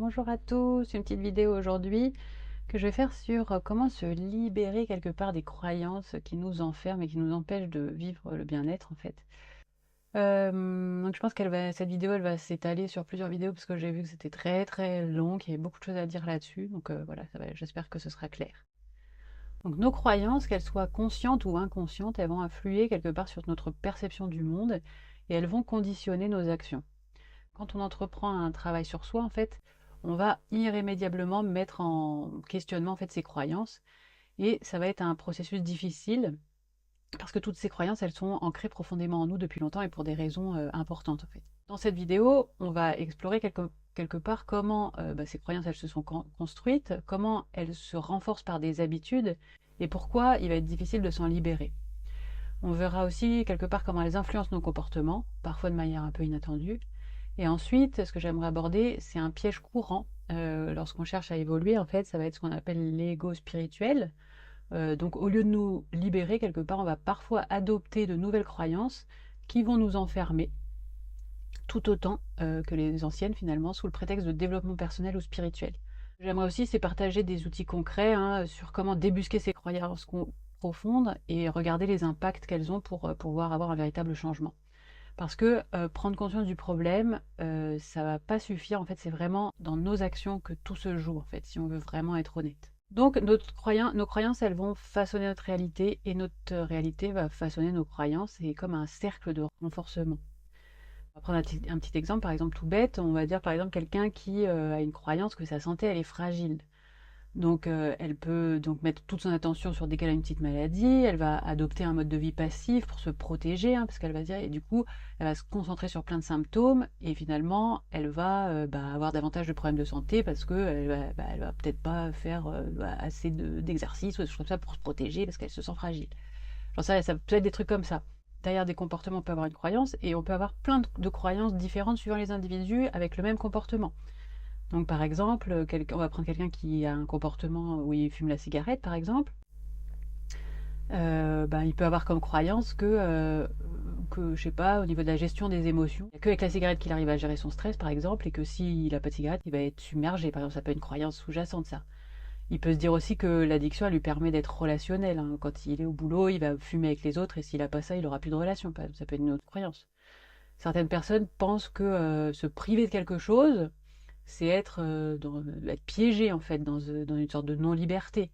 Bonjour à tous, une petite vidéo aujourd'hui que je vais faire sur comment se libérer quelque part des croyances qui nous enferment et qui nous empêchent de vivre le bien-être en fait. Donc je pense cette vidéo elle va s'étaler sur plusieurs vidéos parce que j'ai vu que c'était très très long, qu'il y avait beaucoup de choses à dire là-dessus, donc voilà, j'espère que ce sera clair. Donc nos croyances, qu'elles soient conscientes ou inconscientes, elles vont influer quelque part sur notre perception du monde et elles vont conditionner nos actions. Quand on entreprend un travail sur soi, en fait, on va irrémédiablement mettre en questionnement en fait ses croyances et ça va être un processus difficile parce que toutes ces croyances, elles sont ancrées profondément en nous depuis longtemps et pour des raisons importantes en fait. Dans cette vidéo, on va explorer quelque part comment ces croyances elles se sont construites, comment elles se renforcent par des habitudes et pourquoi il va être difficile de s'en libérer. On verra aussi quelque part comment elles influencent nos comportements, parfois de manière un peu inattendue. Et ensuite, ce que j'aimerais aborder, c'est un piège courant lorsqu'on cherche à évoluer. En fait, ça va être ce qu'on appelle l'ego spirituel. Donc, au lieu de nous libérer quelque part, on va parfois adopter de nouvelles croyances qui vont nous enfermer, tout autant que les anciennes finalement, sous le prétexte de développement personnel ou spirituel. J'aimerais aussi c'est partager des outils concrets sur comment débusquer ces croyances profondes et regarder les impacts qu'elles ont pour pouvoir avoir un véritable changement. Parce que prendre conscience du problème, ça va pas suffire. En fait, c'est vraiment dans nos actions que tout se joue, en fait, si on veut vraiment être honnête. Donc, nos croyances, elles vont façonner notre réalité et notre réalité va façonner nos croyances. C'est comme un cercle de renforcement. On va prendre un petit exemple, par exemple tout bête. On va dire par exemple quelqu'un qui a une croyance que sa santé, elle est fragile. Donc, elle peut donc mettre toute son attention sur dès qu'elle a une petite maladie, elle va adopter un mode de vie passif pour se protéger, parce qu'elle va dire, et du coup, elle va se concentrer sur plein de symptômes, et finalement, elle va avoir davantage de problèmes de santé parce elle va peut-être pas faire assez d'exercice ou des choses comme ça pour se protéger parce qu'elle se sent fragile. Genre ça peut être des trucs comme ça. Derrière des comportements, on peut avoir une croyance, et on peut avoir plein de croyances différentes suivant les individus avec le même comportement. Donc par exemple, on va prendre quelqu'un qui a un comportement où il fume la cigarette, par exemple. Il peut avoir comme croyance que, je sais pas, au niveau de la gestion des émotions, il n'y a qu'avec la cigarette qu'il arrive à gérer son stress, par exemple, et que s'il n'a pas de cigarette, il va être submergé. Par exemple, ça peut être une croyance sous-jacente, ça. Il peut se dire aussi que l'addiction, elle lui permet d'être relationnel. Quand il est au boulot, il va fumer avec les autres, et s'il n'a pas ça, il n'aura plus de relation. Par exemple, ça peut être une autre croyance. Certaines personnes pensent que se priver de quelque chose, c'est être piégé en fait dans une sorte de non-liberté.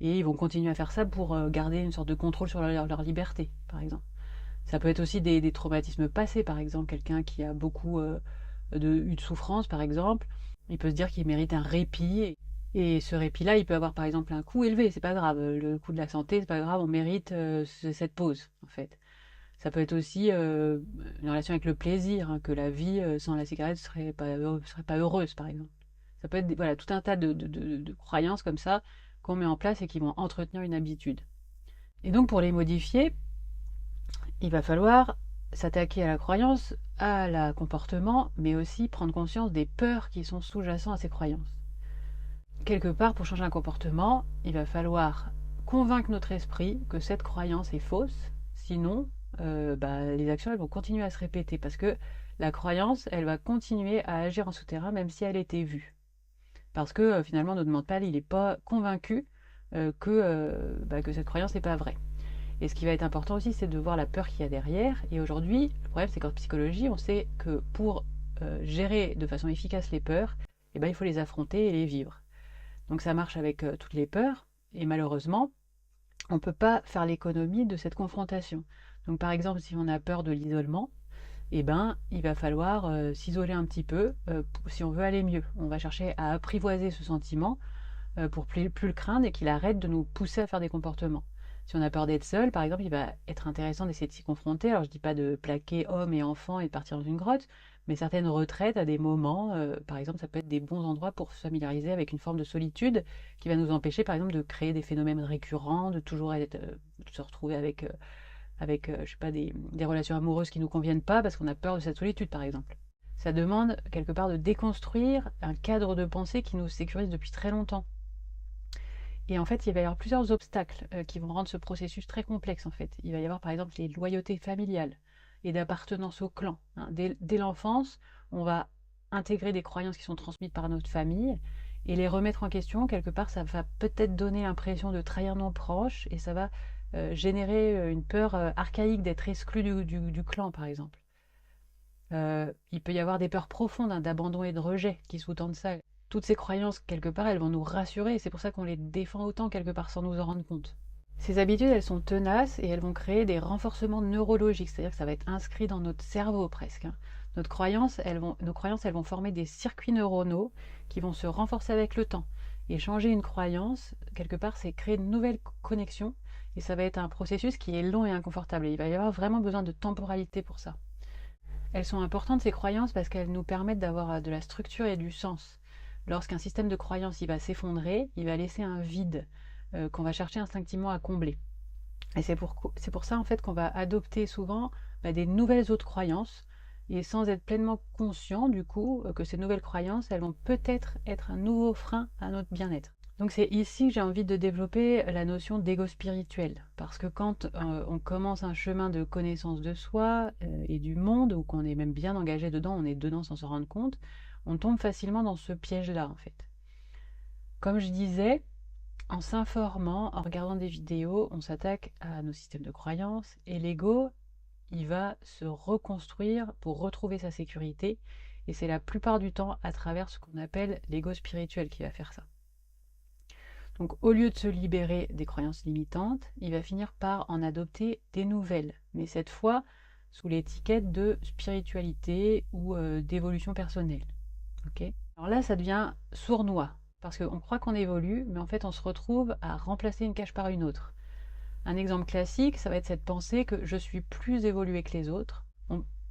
Et ils vont continuer à faire ça pour garder une sorte de contrôle sur leur liberté, par exemple. Ça peut être aussi des traumatismes passés, par exemple, quelqu'un qui a beaucoup eu de souffrance, par exemple, il peut se dire qu'il mérite un répit. Et ce répit-là, il peut avoir par exemple un coût élevé, c'est pas grave. Le coût de la santé, c'est pas grave, on mérite cette pause, en fait. Ça peut être aussi une relation avec le plaisir, que la vie sans la cigarette serait pas heureuse, par exemple. Ça peut être voilà, tout un tas de croyances comme ça qu'on met en place et qui vont entretenir une habitude. Et donc pour les modifier, il va falloir s'attaquer à la croyance, à la comportement, mais aussi prendre conscience des peurs qui sont sous-jacents à ces croyances. Quelque part, pour changer un comportement, il va falloir convaincre notre esprit que cette croyance est fausse, sinon les actions elles vont continuer à se répéter parce que la croyance elle va continuer à agir en souterrain même si elle était vue. Parce que finalement notre mental il n'est pas convaincu que cette croyance n'est pas vraie. Et ce qui va être important aussi c'est de voir la peur qu'il y a derrière. Et aujourd'hui, le problème c'est qu'en psychologie on sait que pour gérer de façon efficace les peurs, il faut les affronter et les vivre. Donc ça marche avec toutes les peurs, et malheureusement, on ne peut pas faire l'économie de cette confrontation. Donc par exemple, si on a peur de l'isolement, il va falloir s'isoler un petit peu si on veut aller mieux. On va chercher à apprivoiser ce sentiment pour plus le craindre et qu'il arrête de nous pousser à faire des comportements. Si on a peur d'être seul, par exemple, il va être intéressant d'essayer de s'y confronter. Alors je dis pas de plaquer hommes et enfants et de partir dans une grotte, mais certaines retraites à des moments, par exemple, ça peut être des bons endroits pour se familiariser avec une forme de solitude qui va nous empêcher, par exemple, de créer des phénomènes récurrents, de toujours se retrouver avec je sais pas, des relations amoureuses qui nous conviennent pas parce qu'on a peur de cette solitude, par exemple. Ça demande quelque part de déconstruire un cadre de pensée qui nous sécurise depuis très longtemps. Et en fait, il va y avoir plusieurs obstacles qui vont rendre ce processus très complexe en fait. Il va y avoir par exemple les loyautés familiales et d'appartenance au clan. Dès l'enfance, on va intégrer des croyances qui sont transmises par notre famille et les remettre en question. Quelque part, ça va peut-être donner l'impression de trahir nos proches et ça va générer une peur archaïque d'être exclu du clan, par exemple. Il peut y avoir des peurs profondes d'abandon et de rejet qui sous-tendent ça. Toutes ces croyances, quelque part, elles vont nous rassurer et c'est pour ça qu'on les défend autant, quelque part, sans nous en rendre compte. Ces habitudes, elles sont tenaces et elles vont créer des renforcements neurologiques, c'est-à-dire que ça va être inscrit dans notre cerveau presque. Nos croyances, elles vont former des circuits neuronaux qui vont se renforcer avec le temps. Et changer une croyance, quelque part, c'est créer de nouvelles connexions et ça va être un processus qui est long et inconfortable. Et il va y avoir vraiment besoin de temporalité pour ça. Elles sont importantes, ces croyances, parce qu'elles nous permettent d'avoir de la structure et du sens. Lorsqu'un système de croyances il va s'effondrer, il va laisser un vide qu'on va chercher instinctivement à combler. Et c'est pour ça en fait qu'on va adopter souvent des nouvelles autres croyances et sans être pleinement conscient du coup que ces nouvelles croyances elles vont peut-être être un nouveau frein à notre bien-être. Donc c'est ici que j'ai envie de développer la notion d'ego spirituel, parce que quand on commence un chemin de connaissance de soi et du monde, ou qu'on est même bien engagé dedans, on est dedans sans se rendre compte, on tombe facilement dans ce piège-là en fait. Comme je disais, en s'informant, en regardant des vidéos, on s'attaque à nos systèmes de croyances et l'ego, il va se reconstruire pour retrouver sa sécurité et c'est la plupart du temps à travers ce qu'on appelle l'ego spirituel qui va faire ça. Donc au lieu de se libérer des croyances limitantes, il va finir par en adopter des nouvelles, mais cette fois sous l'étiquette de spiritualité ou d'évolution personnelle. Okay. Alors là, ça devient sournois, parce qu'on croit qu'on évolue, mais en fait on se retrouve à remplacer une cage par une autre. Un exemple classique, ça va être cette pensée que je suis plus évolué que les autres,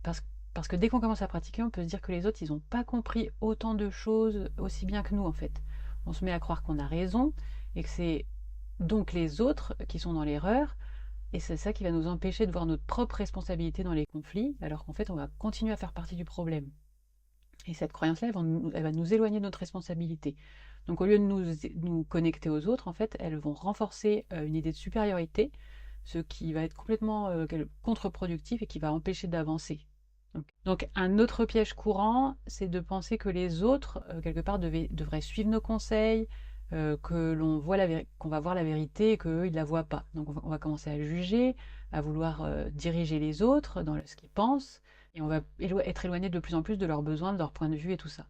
parce que dès qu'on commence à pratiquer, on peut se dire que les autres, ils n'ont pas compris autant de choses aussi bien que nous en fait. On se met à croire qu'on a raison, et que c'est donc les autres qui sont dans l'erreur, et c'est ça qui va nous empêcher de voir notre propre responsabilité dans les conflits, alors qu'en fait on va continuer à faire partie du problème. Et cette croyance-là, elle va nous éloigner de notre responsabilité. Donc au lieu de nous connecter aux autres, en fait, elles vont renforcer une idée de supériorité, ce qui va être complètement contre-productif et qui va empêcher d'avancer. Donc un autre piège courant, c'est de penser que les autres, quelque part, devraient suivre nos conseils, qu'on va voir la vérité et qu'eux, ils ne la voient pas. Donc on va commencer à juger, à vouloir diriger les autres dans ce qu'ils pensent, et on va être éloigné de plus en plus de leurs besoins, de leur point de vue et tout ça.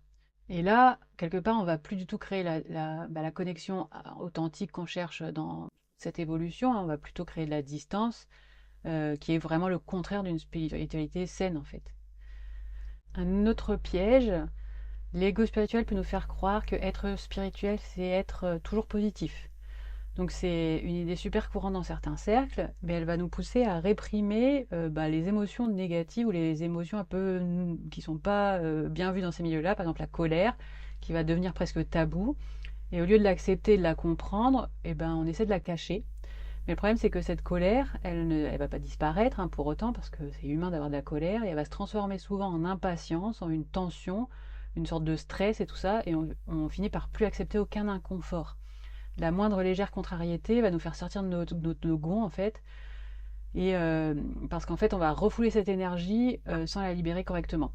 Et là, quelque part, on va plus du tout créer la connexion authentique qu'on cherche dans cette évolution, on va plutôt créer de la distance, qui est vraiment le contraire d'une spiritualité saine en fait. Un autre piège, l'ego spirituel peut nous faire croire que être spirituel, c'est être toujours positif. Donc c'est une idée super courante dans certains cercles, mais elle va nous pousser à réprimer les émotions négatives ou les émotions un peu qui sont pas bien vues dans ces milieux-là, par exemple la colère, qui va devenir presque tabou. Et au lieu de l'accepter, de la comprendre, on essaie de la cacher. Mais le problème, c'est que cette colère, elle va pas disparaître pour autant, parce que c'est humain d'avoir de la colère, et elle va se transformer souvent en impatience, en une tension, une sorte de stress et tout ça, et on finit par plus accepter aucun inconfort. La moindre légère contrariété va nous faire sortir de nos gonds, en fait, et parce qu'en fait, on va refouler cette énergie sans la libérer correctement.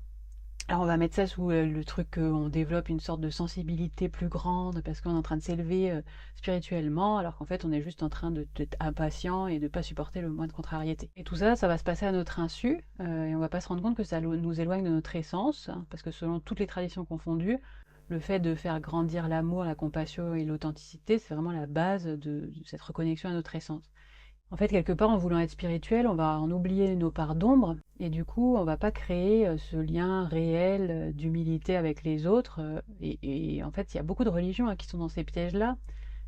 Alors on va mettre ça sous le truc qu'on développe une sorte de sensibilité plus grande parce qu'on est en train de s'élever spirituellement, alors qu'en fait on est juste en train d'être impatient et de ne pas supporter le moins de contrariété. Et tout ça, ça va se passer à notre insu, et on va pas se rendre compte que ça nous éloigne de notre essence, parce que selon toutes les traditions confondues, le fait de faire grandir l'amour, la compassion et l'authenticité, c'est vraiment la base de cette reconnexion à notre essence. En fait, quelque part, en voulant être spirituel, on va en oublier nos parts d'ombre, et du coup, on va pas créer ce lien réel d'humilité avec les autres. Et en fait, il y a beaucoup de religions qui sont dans ces pièges-là,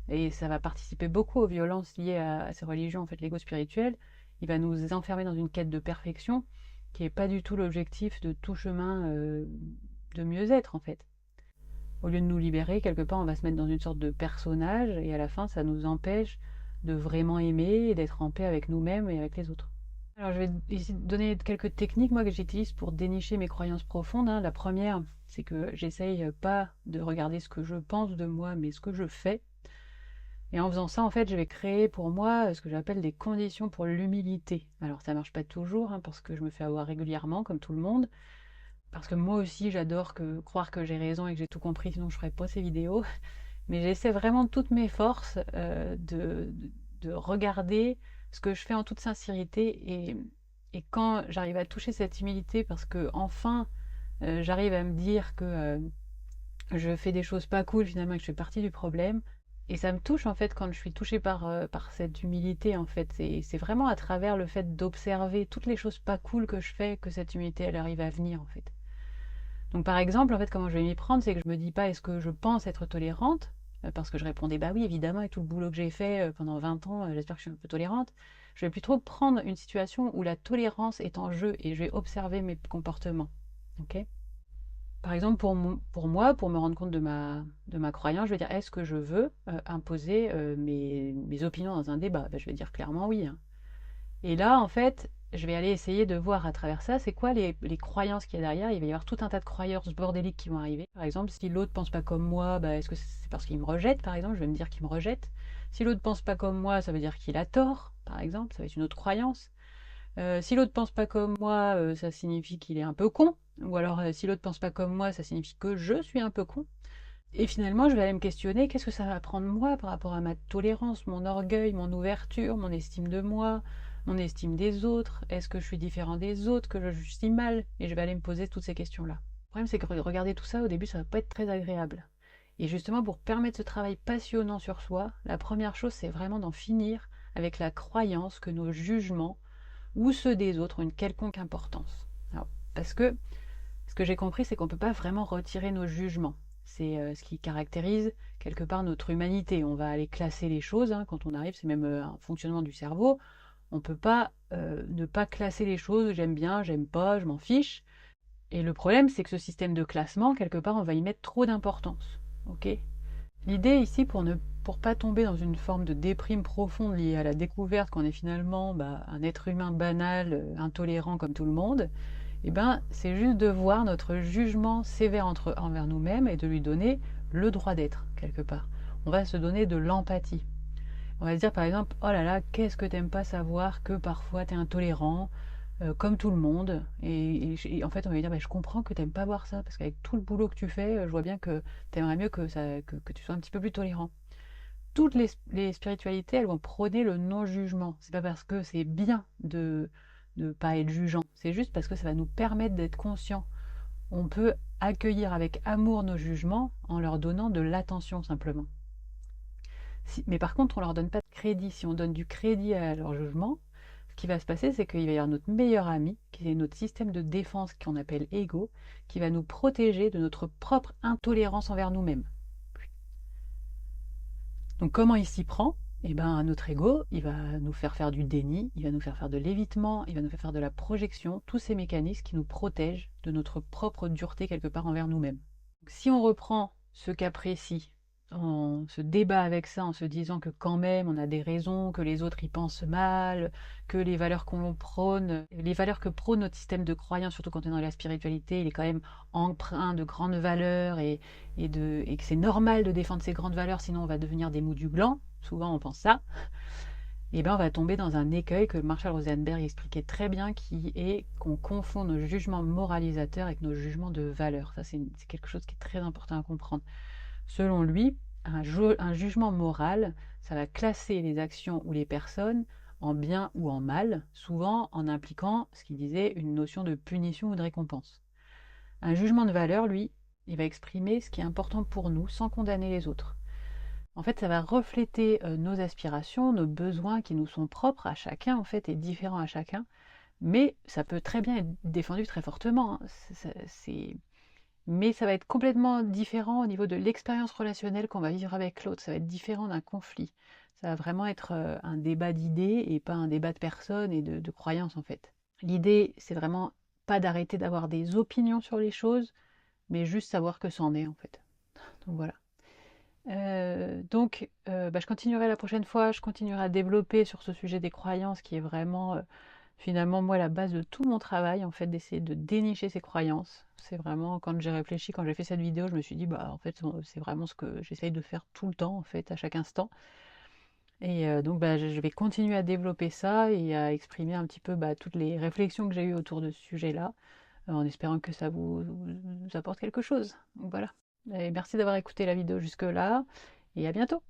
et ça va participer beaucoup aux violences liées à ces religions. En fait, l'ego spirituel, il va nous enfermer dans une quête de perfection, qui n'est pas du tout l'objectif de tout chemin de mieux-être, en fait. Au lieu de nous libérer, quelque part, on va se mettre dans une sorte de personnage, et à la fin, ça nous empêche de vraiment aimer et d'être en paix avec nous-mêmes et avec les autres. Alors je vais essayer de donner quelques techniques moi que j'utilise pour dénicher mes croyances profondes. La première, c'est que j'essaye pas de regarder ce que je pense de moi, mais ce que je fais. Et en faisant ça, en fait, je vais créer pour moi ce que j'appelle des conditions pour l'humilité. Alors ça marche pas toujours, parce que je me fais avoir régulièrement, comme tout le monde. parce que moi aussi j'adore croire que j'ai raison et que j'ai tout compris, sinon je ferais pas ces vidéos. Mais j'essaie vraiment de toutes mes forces de regarder ce que je fais en toute sincérité et quand j'arrive à toucher cette humilité parce que enfin j'arrive à me dire que je fais des choses pas cool finalement et que je fais partie du problème. Et ça me touche en fait quand je suis touchée par cette humilité en fait. C'est vraiment à travers le fait d'observer toutes les choses pas cool que je fais que cette humilité elle arrive à venir en fait. Donc par exemple, en fait, comment je vais m'y prendre, c'est que je me dis pas est-ce que je pense être tolérante, parce que je répondais bah oui, évidemment, avec tout le boulot que j'ai fait pendant 20 ans, j'espère que je suis un peu tolérante. Je vais plutôt prendre une situation où la tolérance est en jeu et je vais observer mes comportements. Ok. Par exemple, pour moi, pour me rendre compte de ma croyance, je vais dire est-ce que je veux imposer mes opinions dans un débat? Ben, je vais dire clairement oui, hein. Et là, en fait, je vais aller essayer de voir à travers ça, c'est quoi les croyances qu'il y a derrière. Il va y avoir tout un tas de croyances bordéliques qui vont arriver. Par exemple, si l'autre pense pas comme moi, bah, est-ce que c'est parce qu'il me rejette, par exemple? Je vais me dire qu'il me rejette. Si l'autre pense pas comme moi, ça veut dire qu'il a tort, par exemple. Ça va être une autre croyance. Si l'autre pense pas comme moi, ça signifie qu'il est un peu con. Ou alors, si l'autre pense pas comme moi, ça signifie que je suis un peu con. Et finalement, je vais aller me questionner, qu'est-ce que ça va prendre moi par rapport à ma tolérance, mon orgueil, mon ouverture, mon estime de moi, mon estime des autres, est-ce que je suis différent des autres, que je juge si mal? Et je vais aller me poser toutes ces questions-là. Le problème, c'est que regarder tout ça, au début, ça va pas être très agréable. Et justement, pour permettre ce travail passionnant sur soi, la première chose, c'est vraiment d'en finir avec la croyance que nos jugements ou ceux des autres ont une quelconque importance. Alors, parce que ce que j'ai compris, c'est qu'on ne peut pas vraiment retirer nos jugements. C'est ce qui caractérise quelque part notre humanité. On va aller classer les choses, hein, quand on arrive, c'est même un fonctionnement du cerveau. On ne peut pas ne pas classer les choses, j'aime bien, j'aime pas, je m'en fiche. Et le problème, c'est que ce système de classement, quelque part, on va y mettre trop d'importance. Ok. L'idée ici, pour pas tomber dans une forme de déprime profonde liée à la découverte qu'on est finalement un être humain banal, intolérant comme tout le monde, eh ben, c'est juste de voir notre jugement sévère envers nous-mêmes et de lui donner le droit d'être, quelque part. On va se donner de l'empathie. On va se dire par exemple, oh là là, qu'est-ce que t'aimes pas savoir que parfois t'es intolérant, comme tout le monde. Et en fait, on va lui dire, bah, je comprends que t'aimes pas voir ça, parce qu'avec tout le boulot que tu fais, je vois bien que t'aimerais mieux que tu sois un petit peu plus tolérant. Toutes les spiritualités, elles vont prôner le non-jugement. C'est pas parce que c'est bien de ne pas être jugeant, c'est juste parce que ça va nous permettre d'être conscients. On peut accueillir avec amour nos jugements en leur donnant de l'attention simplement. Mais par contre, on leur donne pas de crédit. Si on donne du crédit à leur jugement, ce qui va se passer, c'est qu'il va y avoir notre meilleur ami, qui est notre système de défense qu'on appelle ego, qui va nous protéger de notre propre intolérance envers nous-mêmes. Donc comment il s'y prend? Eh ben, notre ego, il va nous faire du déni, il va nous faire de l'évitement, il va nous faire de la projection, tous ces mécanismes qui nous protègent de notre propre dureté quelque part envers nous-mêmes. Donc, si on reprend ce cas précis, on se débat avec ça en se disant que quand même on a des raisons, que les autres y pensent mal, que les valeurs qu'on prône, les valeurs que prône notre système de croyance, surtout quand on est dans la spiritualité, il est quand même empreint de grandes valeurs et que c'est normal de défendre ces grandes valeurs, sinon on va devenir des mous du gland, souvent on pense ça, et bien on va tomber dans un écueil que Marshall Rosenberg expliquait très bien, qui est qu'on confond nos jugements moralisateurs avec nos jugements de valeur. Ça, c'est quelque chose qui est très important à comprendre. Selon lui, un jugement moral, ça va classer les actions ou les personnes en bien ou en mal, souvent en impliquant, ce qu'il disait, une notion de punition ou de récompense. Un jugement de valeur, lui, il va exprimer ce qui est important pour nous sans condamner les autres. En fait, ça va refléter nos aspirations, nos besoins qui nous sont propres à chacun, en fait, et différents à chacun, mais ça peut très bien être défendu très fortement, hein. Mais ça va être complètement différent au niveau de l'expérience relationnelle qu'on va vivre avec l'autre. Ça va être différent d'un conflit. Ça va vraiment être un débat d'idées et pas un débat de personnes et de croyances, en fait. L'idée, c'est vraiment pas d'arrêter d'avoir des opinions sur les choses, mais juste savoir que c'en est, en fait. Donc voilà. Je continuerai la prochaine fois, je continuerai à développer sur ce sujet des croyances qui est vraiment finalement moi la base de tout mon travail, en fait, d'essayer de dénicher ces croyances. C'est vraiment, quand j'ai réfléchi, quand j'ai fait cette vidéo, je me suis dit en fait c'est vraiment ce que j'essaye de faire tout le temps, en fait, à chaque instant. Et je vais continuer à développer ça et à exprimer un petit peu toutes les réflexions que j'ai eues autour de ce sujet-là. en espérant que ça vous apporte quelque chose. Donc voilà. Et merci d'avoir écouté la vidéo jusque-là, et à bientôt.